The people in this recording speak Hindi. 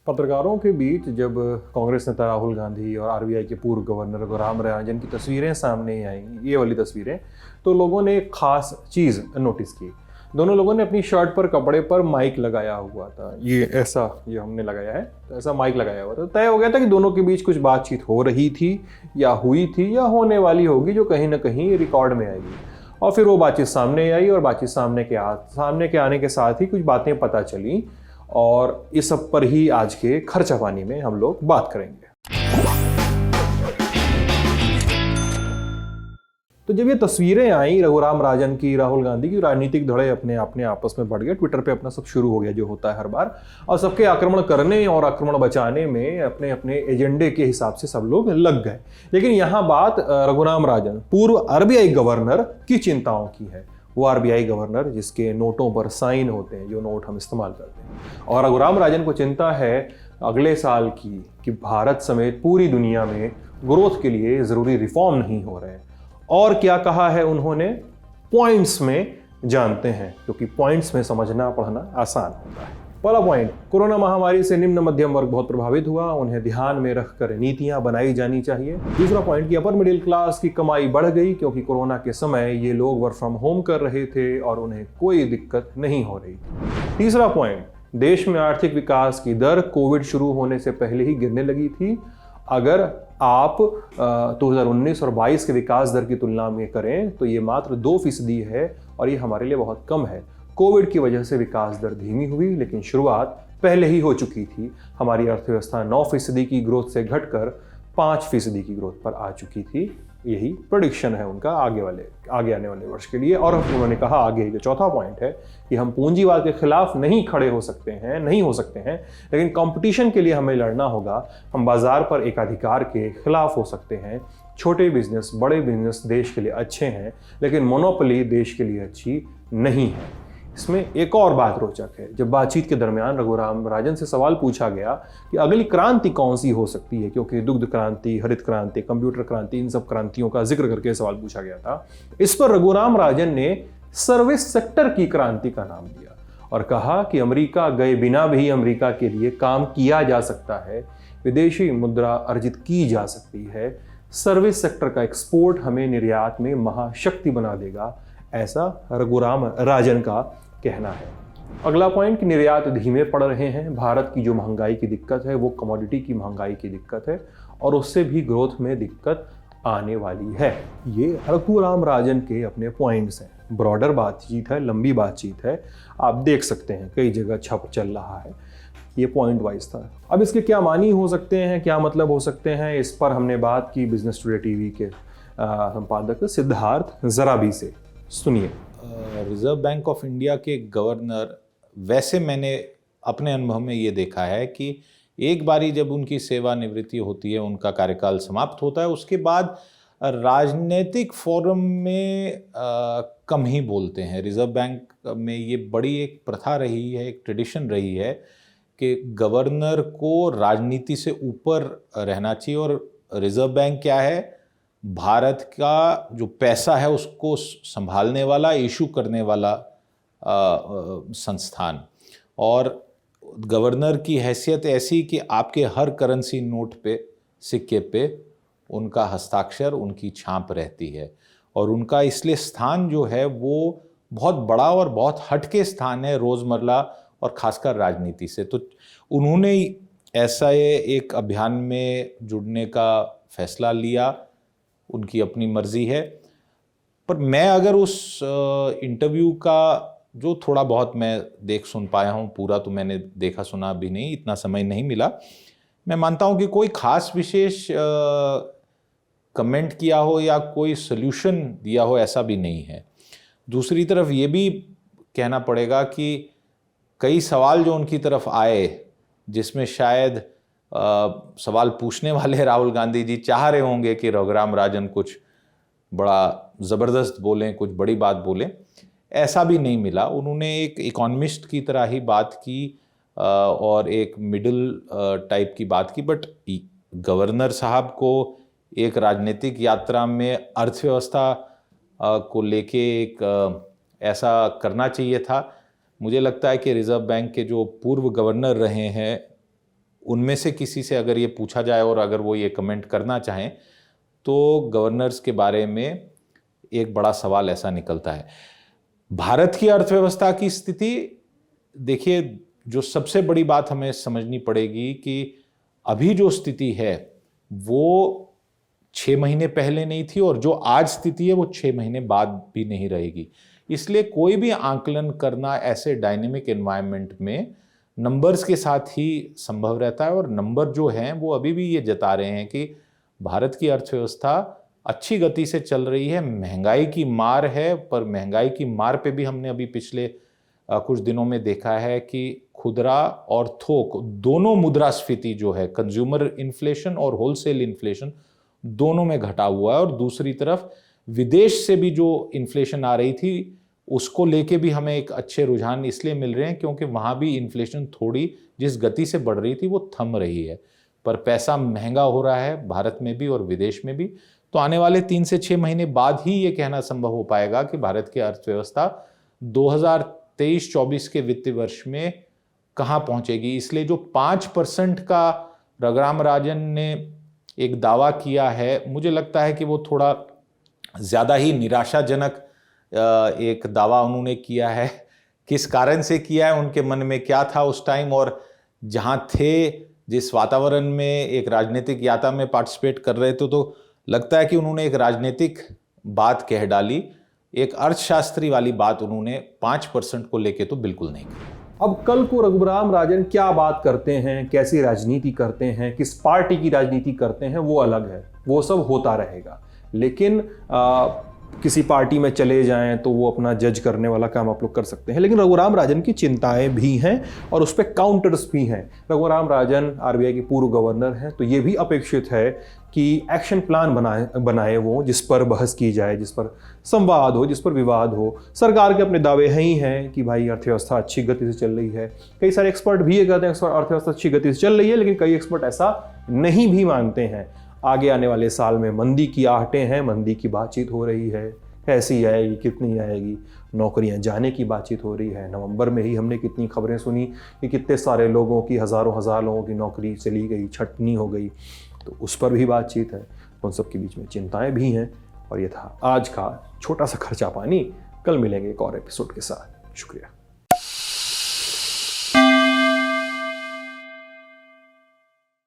पत्रकारों के बीच जब कांग्रेस नेता राहुल गांधी और आरबीआई के पूर्व गवर्नर रघुराम राजन की तस्वीरें सामने आई, ये वाली तस्वीरें, तो लोगों ने एक खास चीज़ नोटिस की। दोनों लोगों ने अपनी शर्ट पर, कपड़े पर माइक लगाया हुआ था। ये हमने लगाया है, तो ऐसा माइक लगाया हुआ था। तय हो गया था कि दोनों के बीच कुछ बातचीत हो रही थी या हुई थी या होने वाली होगी, जो कहीं ना कहीं रिकॉर्ड में आएगी। और फिर वो बातचीत सामने आई और बातचीत सामने के आने के साथ ही कुछ बातें पता चली, और इस सब पर ही आज के खर्चा पानी में हम लोग बात करेंगे। तो जब ये तस्वीरें आई रघुराम राजन की, राहुल गांधी की, राजनीतिक धड़े अपने आपस में बढ़ गए। ट्विटर पे अपना सब शुरू हो गया, जो होता है हर बार, और सबके आक्रमण करने और आक्रमण बचाने में अपने अपने एजेंडे के हिसाब से सब लोग लग गए। लेकिन यहाँ बात रघुराम राजन, पूर्व आरबीआई गवर्नर की चिंताओं की है। वो आरबीआई गवर्नर जिसके नोटों पर साइन होते हैं, जो नोट हम इस्तेमाल करते हैं। और रघुराम राजन को चिंता है अगले साल की कि भारत समेत पूरी दुनिया में ग्रोथ के लिए ज़रूरी रिफॉर्म नहीं हो रहे हैं। और क्या कहा है उन्होंने, पॉइंट्स में जानते हैं, क्योंकि पॉइंट्स में समझना पढ़ना आसान होता है। पहला पॉइंट, कोरोना महामारी से निम्न मध्यम वर्ग बहुत प्रभावित हुआ, उन्हें ध्यान में रखकर नीतियां बनाई जानी चाहिए। दूसरा पॉइंट कि अपर मिडिल क्लास की कमाई बढ़ गई, क्योंकि कोरोना के समय ये लोग वर्क फ्रॉम होम कर रहे थे और उन्हें कोई दिक्कत नहीं हो रही थी। तीसरा पॉइंट, देश में आर्थिक विकास की दर कोविड शुरू होने से पहले ही गिरने लगी थी। अगर आप 2019 और 22 के विकास दर की तुलना में करें तो ये मात्र 2% है, और ये हमारे लिए बहुत कम है। कोविड की वजह से विकास दर धीमी हुई, लेकिन शुरुआत पहले ही हो चुकी थी। हमारी अर्थव्यवस्था 9% की ग्रोथ से घटकर 5% की ग्रोथ पर आ चुकी थी। यही प्रेडिक्शन है उनका आगे आने वाले वर्ष के लिए। और उन्होंने कहा आगे, जो चौथा पॉइंट है, कि हम पूंजीवाद के खिलाफ नहीं हो सकते हैं, लेकिन कंपटीशन के लिए हमें लड़ना होगा। हम बाजार पर एकाधिकार के खिलाफ हो सकते हैं। छोटे बिजनेस, बड़े बिजनेस देश के लिए अच्छे हैं, लेकिन मोनोपोली देश के लिए अच्छी नहीं है। इसमें एक और बात रोचक है, जब बातचीत के दरमियान रघुराम राजन से सवाल पूछा गया कि अगली क्रांति कौन सी हो सकती है, क्योंकि दुग्ध क्रांति, हरित क्रांति, कंप्यूटर क्रांति, इन सब क्रांतियों का जिक्र करके सवाल पूछा गया था। इस पर रघुराम राजन ने सर्विस सेक्टर की क्रांति का नाम दिया और कहा कि अमेरिका गए बिना भी अमेरिका के लिए काम किया जा सकता है, विदेशी मुद्रा अर्जित की जा सकती है। सर्विस सेक्टर का एक्सपोर्ट हमें निर्यात में महाशक्ति बना देगा, ऐसा रघुराम राजन का कहना है। अगला पॉइंट कि निर्यात धीमे पड़ रहे हैं। भारत की जो महंगाई की दिक्कत है वो कमोडिटी की महंगाई की दिक्कत है, और उससे भी ग्रोथ में दिक्कत आने वाली है। ये रघुराम राजन के अपने पॉइंट्स हैं। ब्रॉडर बातचीत है, लंबी बातचीत है, आप देख सकते हैं कई जगह छप चल रहा है। ये पॉइंट वाइज था। अब इसके क्या मानी हो सकते हैं, क्या मतलब हो सकते हैं, इस पर हमने बात की बिजनेस टुडे टीवी के संपादक सिद्धार्थ जराबी से। सुनिए। रिजर्व बैंक ऑफ इंडिया के गवर्नर, वैसे मैंने अपने अनुभव में ये देखा है कि एक बारी जब उनकी सेवानिवृत्ति होती है, उनका कार्यकाल समाप्त होता है, उसके बाद राजनीतिक फोरम में कम ही बोलते हैं। रिजर्व बैंक में ये बड़ी एक प्रथा रही है, एक ट्रेडिशन रही है कि गवर्नर को राजनीति से ऊपर रहना चाहिए। और रिजर्व बैंक क्या है, भारत का जो पैसा है उसको संभालने वाला, इशू करने वाला संस्थान। और गवर्नर की हैसियत ऐसी कि आपके हर करेंसी नोट पे, सिक्के पे उनका हस्ताक्षर, उनकी छाप रहती है। और उनका इसलिए स्थान जो है वो बहुत बड़ा और बहुत हटके स्थान है रोज़मर्रा और खासकर राजनीति से। तो उन्होंने ऐसा एक अभियान में जुड़ने का फैसला लिया, उनकी अपनी मर्जी है। पर मैं अगर उस इंटरव्यू का जो थोड़ा बहुत मैं देख सुन पाया हूँ, पूरा तो मैंने देखा सुना भी नहीं, इतना समय नहीं मिला, मैं मानता हूँ कि कोई खास विशेष कमेंट किया हो या कोई सल्यूशन दिया हो, ऐसा भी नहीं है। दूसरी तरफ ये भी कहना पड़ेगा कि कई सवाल जो उनकी तरफ आए, जिसमें शायद सवाल पूछने वाले राहुल गांधी जी चाह रहे होंगे कि रघुराम राजन कुछ बड़ा ज़बरदस्त बोलें, कुछ बड़ी बात बोलें, ऐसा भी नहीं मिला। उन्होंने एक इकोनॉमिस्ट की तरह ही बात की और एक मिडिल टाइप की बात की। बट गवर्नर साहब को एक राजनीतिक यात्रा में अर्थव्यवस्था को लेके एक ऐसा करना चाहिए था। मुझे लगता है कि रिजर्व बैंक के जो पूर्व गवर्नर रहे हैं उनमें से किसी से अगर ये पूछा जाए और अगर वो ये कमेंट करना चाहें तो गवर्नर्स के बारे में एक बड़ा सवाल ऐसा निकलता है। भारत की अर्थव्यवस्था की स्थिति देखिए, जो सबसे बड़ी बात हमें समझनी पड़ेगी कि अभी जो स्थिति है वो 6 महीने पहले नहीं थी और जो आज स्थिति है वो 6 महीने बाद भी नहीं रहेगी। इसलिए कोई भी आंकलन करना ऐसे डायनेमिक एनवायरनमेंट में नंबर्स के साथ ही संभव रहता है, और नंबर जो हैं वो अभी भी ये जता रहे हैं कि भारत की अर्थव्यवस्था अच्छी गति से चल रही है। महंगाई की मार है, पर महंगाई की मार पे भी हमने अभी पिछले कुछ दिनों में देखा है कि खुदरा और थोक दोनों मुद्रास्फीति जो है, कंज्यूमर इन्फ्लेशन और होलसेल इन्फ्लेशन दोनों में घटा हुआ है। और दूसरी तरफ विदेश से भी जो इन्फ्लेशन आ रही थी उसको लेके भी हमें एक अच्छे रुझान इसलिए मिल रहे हैं क्योंकि वहां भी इन्फ्लेशन थोड़ी जिस गति से बढ़ रही थी वो थम रही है, पर पैसा महंगा हो रहा है भारत में भी और विदेश में भी। तो आने वाले 3 से 6 महीने बाद ही ये कहना संभव हो पाएगा कि भारत की अर्थव्यवस्था 2023-24 के वित्तीय वर्ष में कहाँ पहुंचेगी। इसलिए जो 5% का रघुराम राजन ने एक दावा किया है, मुझे लगता है कि वो थोड़ा ज़्यादा ही निराशाजनक एक दावा उन्होंने किया है। किस कारण से किया है, उनके मन में क्या था उस टाइम, और जहाँ थे, जिस वातावरण में एक राजनीतिक यात्रा में पार्टिसिपेट कर रहे थे, तो लगता है कि उन्होंने एक राजनीतिक बात कह डाली, एक अर्थशास्त्री वाली बात उन्होंने 5% को लेके तो बिल्कुल नहीं की। अब कल को रघुराम राजन क्या बात करते हैं, कैसी राजनीति करते हैं, किस पार्टी की राजनीति करते हैं, वो अलग है, वो सब होता रहेगा। लेकिन किसी पार्टी में चले जाएं तो वो अपना जज करने वाला काम आप लोग कर सकते हैं, लेकिन रघुराम राजन की चिंताएं भी हैं और उस पर काउंटर्स भी हैं। रघुराम राजन आरबीआई के पूर्व गवर्नर हैं, तो ये भी अपेक्षित है कि एक्शन प्लान बनाए वो, जिस पर बहस की जाए, जिस पर संवाद हो, जिस पर विवाद हो। सरकार के अपने दावे हैं ही हैं कि भाई अर्थव्यवस्था अच्छी गति से चल रही है। कई सारे एक्सपर्ट भी ये कहते हैं अर्थव्यवस्था अच्छी गति से चल रही है, लेकिन कई एक्सपर्ट ऐसा नहीं भी मानते हैं। आगे आने वाले साल में मंदी की आहटें हैं, मंदी की बातचीत हो रही है, कैसी आएगी, कितनी आएगी, नौकरियां जाने की बातचीत हो रही है। नवंबर में ही हमने कितनी खबरें सुनी कि कितने सारे लोगों की, हज़ारों हज़ार लोगों की नौकरी चली गई, छटनी हो गई, तो उस पर भी बातचीत है। उन सब के बीच में चिंताएं भी हैं। और ये था आज का छोटा सा खर्चा पानी। कल मिलेंगे एक और एपिसोड के साथ। शुक्रिया।